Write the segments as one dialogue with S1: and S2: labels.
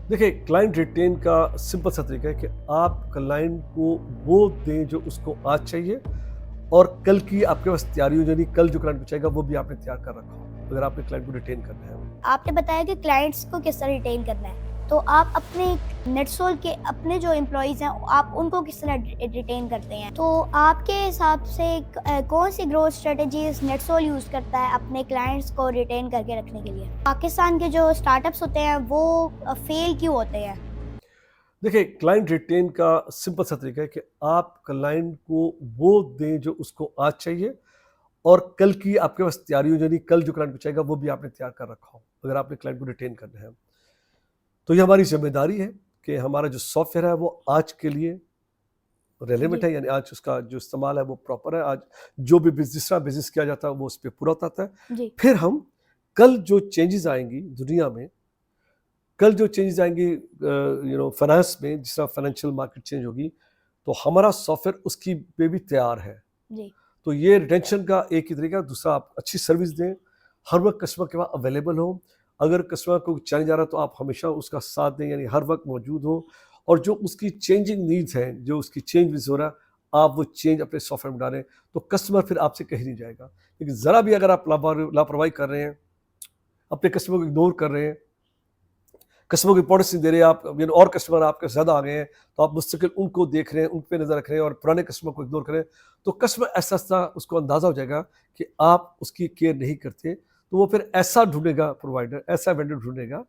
S1: देखिए, client retain का simple सा तरीका है कि आप क्लाइंट को वो दें जो उसको आज चाहिए और कल की आपके पास तैयारी हो, यानी कल जो क्लाइंट को चाहिएगा वो भी आपने तैयार कर रखा हो, अगर आपने क्लाइंट को रिटेन करना है।
S2: आपने बताया कि क्लाइंट्स को किस तरह रिटेन करना है। तो आप अपने नेटसोल के अपने जो एम्प्लॉइज़ हैं, आप उनको किस तरह रिटेन करते हैं? तो आपके हिसाब से कौन-सी ग्रोथ स्ट्रैटेजीज़ नेटसोल यूज़ करता है अपने क्लाइंट्स को रिटेन करके रखने के लिए? पाकिस्तान के जो स्टार्टअप्स होते हैं, वो फेल क्यों होते हैं?
S1: देखिए, क्लाइंट रिटेन का सिंपल सा तरीका है कि आप क्लाइंट को वो दें जो उसको आज चाहिए और कल की आपके पास तैयारी हो, यानी कल जो क्लाइंट को चाहिएगा वो भी आपने तैयार कर रखा हो, अगर आपने क्लाइंट को रिटेन करना है। तो ये हमारी जिम्मेदारी है कि हमारा जो सॉफ्टवेयर है वो आज के लिए रेलेवेंट
S2: जी,
S1: है, यानी आज उसका जो इस्तेमाल है वो प्रॉपर है। आज जो भी जिस तरह बिजनेस किया जाता है वो उस पर पूरा उतरता है।
S2: जी,
S1: फिर हम कल जो चेंजेस आएंगी दुनिया में, कल जो चेंजेस आएंगी फाइनेंस में, जिस तरह फाइनेंशियल मार्केट चेंज होगी, तो हमारा सॉफ्टवेयर उसकी पे भी तैयार है।
S2: जी,
S1: तो ये रिटेंशन का एक ही तरीका है। दूसरा, आप अच्छी सर्विस दें, हर वक्त कस्टमर के पास अवेलेबल हो। अगर कस्टमर को चैलेंज जा रहा है तो आप हमेशा उसका साथ दें, यानी हर वक्त मौजूद हो। और जो उसकी चेंजिंग नीड्स हैं, जो उसकी चेंज हो रहा है, आप वो चेंज अपने सॉफ्टवेयर में डालें, तो कस्टमर फिर आपसे कहीं नहीं जाएगा। लेकिन ज़रा भी अगर आप लापरवाही कर रहे हैं, अपने कस्टमर को इग्नोर कर रहे हैं, कस्टमर को इंपॉर्टेंस नहीं दे रहे, आप और कस्टमर आपके ज़्यादा आ गए हैं, तो आप मुस्तकिल उनको देख रहे हैं, उन पे नज़र रख रहे हैं और पुराने कस्टमर को इग्नोर करें, तो कस्टमर ऐसा उसको अंदाज़ा हो जाएगा कि आप उसकी केयर नहीं करते। तो वो फिर ऐसा ढूंढेगा प्रोवाइडर, ऐसा वेंडर ढूंढेगा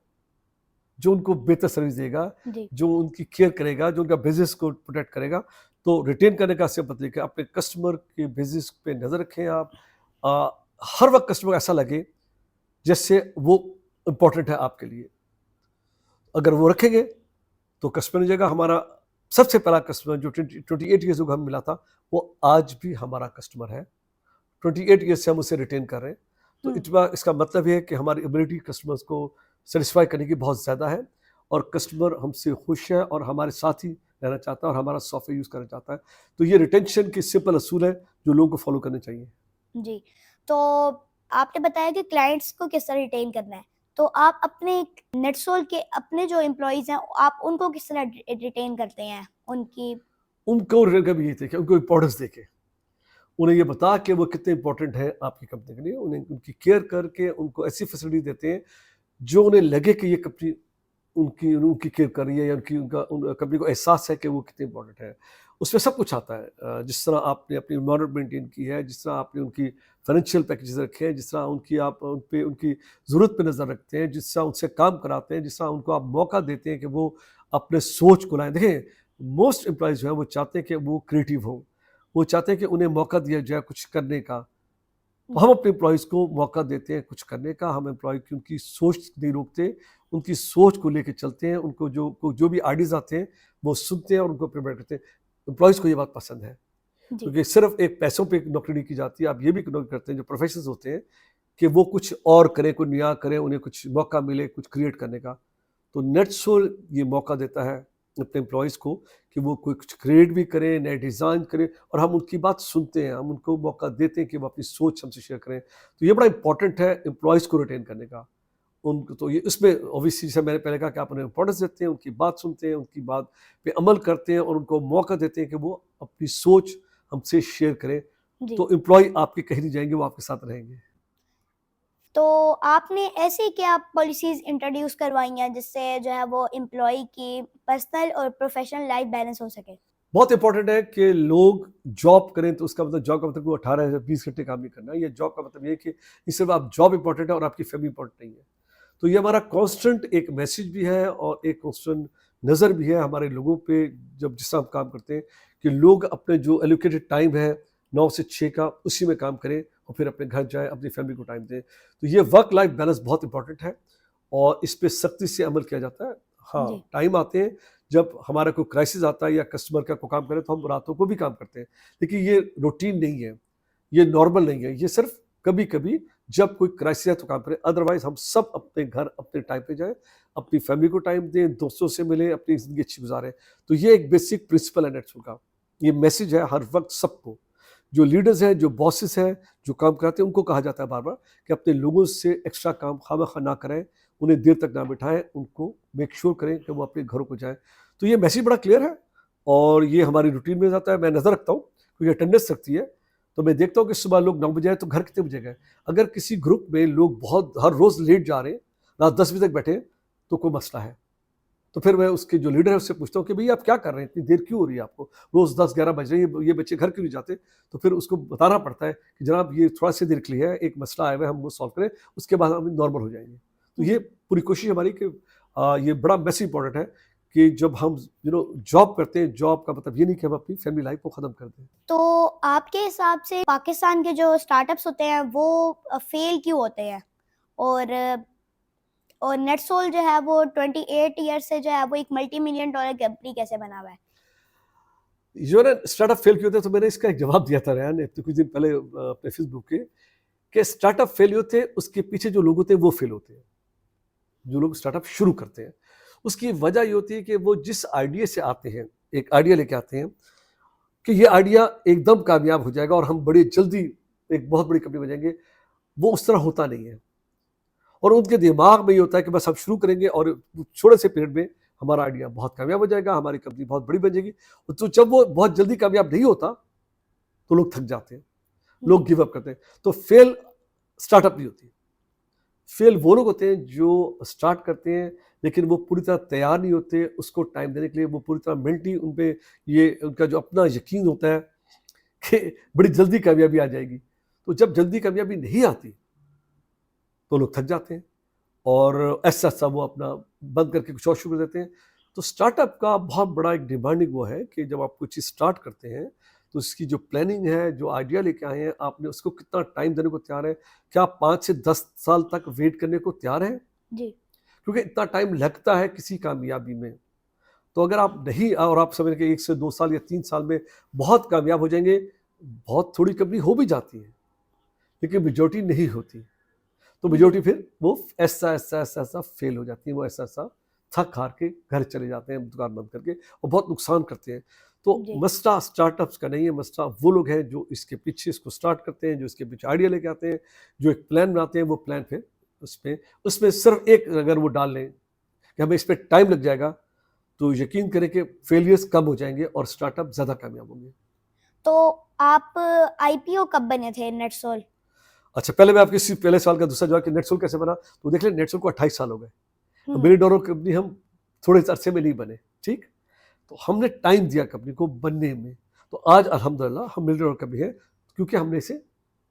S1: जो उनको बेहतर सर्विस देगा,
S2: जी,
S1: जो उनकी केयर करेगा, जो उनका बिजनेस को प्रोटेक्ट करेगा। तो रिटेन करने का सिंपल तरीका है, अपने कस्टमर के बिजनेस पे नज़र रखें आप। आ, हर वक्त कस्टमर को ऐसा लगे जैसे वो इंपॉर्टेंट है आपके लिए। अगर वो रखेंगे तो कस्टमर की जगह हमारा सबसे पहला कस्टमर जो 28 ईयर्स को हमें मिला था, वो आज भी हमारा कस्टमर है। 28 ईयर्स से हम उसे रिटेन कर रहे हैं। तो
S2: हुँ,
S1: इतना इसका मतलब ये है कि हमारी एबिलिटी कस्टमर्स को सेटिस्फाई करने की बहुत ज़्यादा है और कस्टमर हमसे खुश है और हमारे साथ ही रहना चाहता है और हमारा सॉफ्टवेयर यूज़ करना चाहता है। तो ये रिटेंशन की सिंपल असूल है जो लोगों को फॉलो करने चाहिए।
S2: जी। तो आपने बताया कि क्लाइंट्स को किस तरह रिटेन करना है। तो आप अपने नेटसोल के अपने जो एम्प्लॉइज़ हैं, आप उनको किस तरह रिटेन करते हैं? उनकी
S1: उनको कभी ये थे कि उनको इम्पोर्टेंस देके, उन्हें ये बता के वो कितने इंपॉर्टेंट हैं आपकी कंपनी के लिए, उन्हें उनकी केयर करके उनको ऐसी फैसिलिटी देते हैं जो उन्हें लगे कि ये कंपनी उनकी उनकी केयर कर रही है, या उनकी उनका कंपनी को एहसास है कि वो कितने इंपॉर्टेंट है। उसमें सब कुछ आता है। जिस तरह आपने अपनी इन्वायरमेंट मेंटेन की है, जिस तरह आपने उनकी फाइनेंशियल पैकेजेस रखे हैं, जिस तरह उनकी आप उन पे उनकी ज़रूरत पे नज़र रखते हैं, जिस तरह उनसे काम कराते हैं, जिस तरह उनको आप मौका देते हैं कि वो अपने सोच को लाएँ। देखिए, मोस्ट एम्प्लॉइज़ जो हैं वो चाहते हैं कि वो क्रिएटिव हों, वो चाहते हैं कि उन्हें मौका दिया जाए कुछ करने का। तो हम
S2: जी,
S1: अपने एम्प्लॉइज़ को मौका देते हैं कुछ करने का, हम एम्प्लॉय की उनकी सोच नहीं रोकते, उनकी सोच को लेके चलते हैं, उनको जो भी आइडियाज़ आते हैं, वो सुनते हैं और उनको इम्प्लीमेंट करते हैं। एम्प्लॉइज़ को ये बात पसंद है,
S2: जी,
S1: क्योंकि सिर्फ़ एक पैसों पे नौकरी नहीं की जाती है, आप ये भी नौकरी करते हैं, जो प्रोफेशनल्स होते हैं, कि वो कुछ और करें, कोई नया करें, उन्हें कुछ मौका मिले, कुछ क्रिएट करने का। तो नेटसोल ये मौका देता है अपने एम्प्लॉइज़ को कि वो कोई कुछ क्रिएट भी करें, नए डिज़ाइन करें और हम उनकी बात सुनते हैं, हम उनको मौका देते हैं कि वो अपनी सोच हमसे शेयर करें। तो ये बड़ा इम्पोर्टेंट है एम्प्लॉइज़ को रिटेन करने का। उनको तो ये इसमें ऑब्वियसली जैसे मैंने पहले कहा कि आप उन्हें इम्पोर्टेंस देते हैं, उनकी बात सुनते हैं, उनकी बात पे अमल करते हैं और उनको मौका देते हैं कि वो अपनी सोच हमसे शेयर करें।
S2: जी।
S1: तो एम्प्लॉयी आपके कहीं नहीं जाएँगे, वो आपके साथ रहेंगे।
S2: तो आपने ऐसी क्या पॉलिसीज़ इंट्रोड्यूस करवाई हैं, जिससे जो है वो एम्प्लॉयी की पर्सनल और प्रोफ़ेशनल लाइफ़ बैलेंस हो सके?
S1: बहुत इंपॉर्टेंट है कि लोग जॉब करें, तो उसका मतलब जॉब का मतलब वो 18 या 20 घंटे काम नहीं करना है। ये जॉब का मतलब ये है कि ये सिर्फ़ आप जॉब इंपॉर्टेंट है और आपकी फैमिली इंपॉर्टेंट नहीं है। तो ये हमारा कांस्टेंट एक मैसेज भी है और एक कांस्टेंट नज़र भी है हमारे लोगों पे, जब जिस तरह हम काम करते हैं, कि लोग अपने जो एलोकेटेड टाइम है 9 से 6 का, उसी में काम करें और फिर अपने घर जाएँ, अपनी फैमिली को टाइम दें। तो ये वर्क लाइफ बैलेंस बहुत इंपॉर्टेंट है और इस पे सख्ती से अमल किया जाता है। हाँ,
S2: जी,
S1: टाइम आते हैं जब हमारा कोई क्राइसिस आता है या कस्टमर का कोई काम करे तो हम रातों को भी काम करते हैं। लेकिन ये रूटीन नहीं है, ये नॉर्मल नहीं है, ये सिर्फ़ कभी-कभी जब कोई क्राइसिस है तो काम करें, अदरवाइज़ हम सब अपने घर अपने टाइम पे जाएँ, अपनी फैमिली को टाइम दें, दोस्तों से मिलें, अपनी ज़िंदगी अच्छी गुज़ारें। तो ये एक बेसिक प्रिंसिपल है नेटवर्क का। ये मैसेज है हर वक़्त सबको। जो लीडर्स हैं, जो बॉसेस हैं, जो काम कराते हैं, उनको कहा जाता है बार-बार कि अपने लोगों से एक्स्ट्रा काम खामख़ा ना करें, उन्हें देर तक ना बिठाएं, उनको मेक श्योर करें कि वो अपने घरों को जाएं। तो ये मैसेज बड़ा क्लियर है और ये हमारी रूटीन में जाता है। मैं नज़र रखता हूँ क्योंकि अटेंडेंस रखती है, तो मैं देखता हूँ कि सुबह लोग 9 बजे आए तो घर कितने बजे गए। अगर किसी ग्रुप में लोग बहुत हर रोज़ लेट जा रहे हैं, रात 10 बजे तक बैठे हैं, तो कोई मसला है। तो फिर मैं उसके जो लीडर है उससे पूछता हूँ कि भैया आप क्या कर रहे हैं, इतनी देर क्यों हो रही है आपको, रोज़ 10-11 बज रहे हैं, ये बच्चे घर क्यों नहीं जाते। तो फिर उसको बताना पड़ता है कि जनाब ये थोड़ा सी देर के लिए है, एक मसला आया हुआ है, हम वो सॉल्व करें, उसके बाद हम नॉर्मल हो जाएंगे। तो ये पूरी कोशिश हमारी कि ये बड़ा मैसेज इंपॉर्टेंट है कि जब हम जॉब करते हैं, जॉब का मतलब ये नहीं कि हम अपनी फैमिली लाइफ को ख़त्म कर दें।
S2: तो आपके हिसाब से पाकिस्तान के जो स्टार्टअप्स होते हैं वो फेल क्यों होते हैं? और नेटसोल जो है वो 28 ईयर से जो है वो एक मल्टी मिलियन डॉलर कंपनी कैसे बना हुआ है?
S1: जो ना स्टार्टअप फेल क्यों होते हैं, तो मैंने इसका एक जवाब दिया था रेहान ने तो कुछ दिन पहले अपने फेसबुक के, कि स्टार्टअप फेल होते हैं उसके पीछे जो लोग होते हैं वो फेल होते हैं। जो लोग स्टार्टअप शुरू करते हैं उसकी वजह ये होती है कि वो जिस आइडिया से आते हैं, एक आइडिया लेके आते हैं कि ये आइडिया एकदम कामयाब हो जाएगा और हम बड़ी जल्दी एक बहुत बड़ी कंपनी बन जाएंगे, वो उस तरह होता नहीं है। और उनके दिमाग में ये होता है कि बस हम शुरू करेंगे और छोटे से पीरियड में हमारा आइडिया बहुत कामयाब हो जाएगा, हमारी कंपनी बहुत बड़ी बन जाएगी। तो जब वो बहुत जल्दी कामयाब नहीं होता तो लोग थक जाते हैं, लोग गिव अप करते हैं। तो फेल स्टार्टअप नहीं होती, फेल वो लोग होते हैं जो स्टार्ट करते हैं लेकिन वो पूरी तरह तैयार नहीं होते उसको टाइम देने के लिए। वो पूरी तरह मेंटली उन पे ये उनका जो अपना यकीन होता है कि बड़ी जल्दी कामयाबी आ जाएगी। तो जब जल्दी कामयाबी नहीं आती तो लोग थक जाते हैं और ऐसा ऐसा वो अपना बंद करके कुछ और शुरू कर देते हैं। तो स्टार्टअप का बहुत बड़ा एक डिमांडिंग वो है कि जब आप कुछ चीज़ स्टार्ट करते हैं तो इसकी जो प्लानिंग है, जो आइडिया लेके आए हैं, आपने उसको कितना टाइम देने को तैयार है। क्या आप 5 से 10 साल तक वेट करने को तैयार हैं?
S2: जी।
S1: क्योंकि इतना टाइम लगता है किसी कामयाबी में। तो अगर आप नहीं और आप समझ के 1 से 2 साल या 3 साल में बहुत कामयाब हो जाएंगे, बहुत थोड़ी कंपनी हो भी जाती है लेकिन मेजॉरिटी नहीं होती। तो मेजॉरिटी फिर वो ऐसा फेल हो जाती है, वो ऐसा थक हार के घर चले जाते हैं दुकान बंद करके और बहुत नुकसान करते हैं। तो
S2: जी।
S1: मसला स्टार्टअप्स का नहीं है, मसला वो लोग हैं जो इसके पीछे इसको स्टार्ट करते हैं, जो इसके पीछे आइडिया लेके आते हैं, जो एक प्लान बनाते हैं। वो प्लान फिर उसमें सिर्फ एक अगर वो डाल लें कि हमें इस पर टाइम लग जाएगा तो यकीन करें कि फेलियर्स कम हो जाएंगे और स्टार्टअप ज़्यादा कामयाब होंगे।
S2: तो आप आईपीओ कब बने थे नेटसोल?
S1: अच्छा, पहले मैं आपके इसी पहले सवाल का दूसरा जवाब कि नेटसोल कैसे बना, तो देख लें नेटसोल को 28 साल हो गए।
S2: हम्म।
S1: मेरी डॉलर कंपनी हम थोड़े अरसे में नहीं बने, ठीक। तो हमने टाइम दिया कंपनी को बनने में। तो आज अल्हम्दुलिल्लाह हम मिलियन डॉलर कंपनी है क्योंकि हमने इसे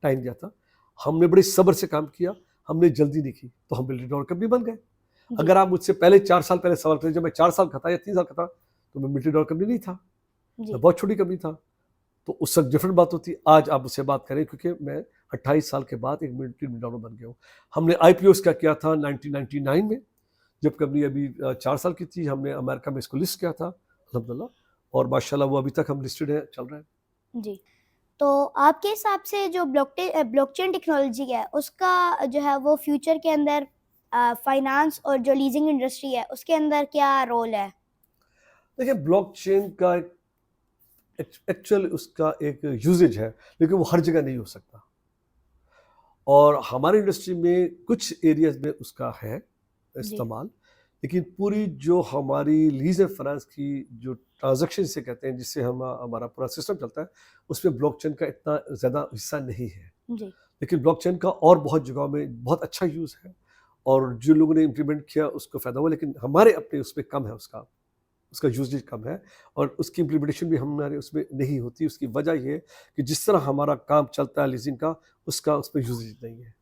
S1: टाइम दिया था, हमने बड़े सब्र से काम किया, हमने जल्दी नहीं की, तो हम मिलियन डॉलर कंपनी बन गए।
S2: जी।
S1: अगर आप मुझसे पहले 4 साल पहले सवाल करें, जब मैं 4 साल का था या 3 साल का था तो मैं मिलियन डॉलर कंपनी नहीं था,
S2: जी।
S1: मैं बहुत छोटी कंपनी था। तो उस वक्त डिफरेंट बात होती। आज आप मुझसे बात करें क्योंकि मैं 28 साल के बाद एक मिलियन डॉलर बन गया हूँ। हमने आईपीओ का किया था 1999 में, जब कंपनी अभी 4 साल की थी। हमने अमेरिका में इसको लिस्ट किया था अल्हम्दुलिल्लाह, और माशाल्लाह वो अभी तक हम लिस्टेड है, चल रहा है।
S2: जी। तो आपके हिसाब से जो ब्लॉकचेन टेक्नोलॉजी है उसका जो है वो फ्यूचर के अंदर फाइनेंस और जो लीजिंग इंडस्ट्री है उसके अंदर क्या रोल है?
S1: देखिए, ब्लॉकचेन का एक्चुअल उसका एक यूजेज है लेकिन वो हर जगह नहीं हो सकता, और हमारी इंडस्ट्री में कुछ एरियाज में उसका है
S2: जी।
S1: इस्तेमाल। लेकिन पूरी जो हमारी लीज एंड फाइनेंस की जो ट्रांजैक्शन से कहते हैं, जिससे हम हमारा पूरा सिस्टम चलता है, उसमें ब्लॉकचेन का इतना ज़्यादा हिस्सा नहीं है।
S2: जी।
S1: लेकिन ब्लॉकचेन का और बहुत जगहों में बहुत अच्छा यूज़ है और जो लोगों ने इम्प्लीमेंट किया उसको फ़ायदा हुआ, लेकिन हमारे अपने उसमें कम है, उसका उसका यूजेज कम है और उसकी इम्प्लीमेंटेशन भी हमारे उसमें नहीं होती। उसकी वजह ये है कि जिस तरह हमारा काम चलता है लीजिंग का, उसका उस पर यूजेज नहीं है।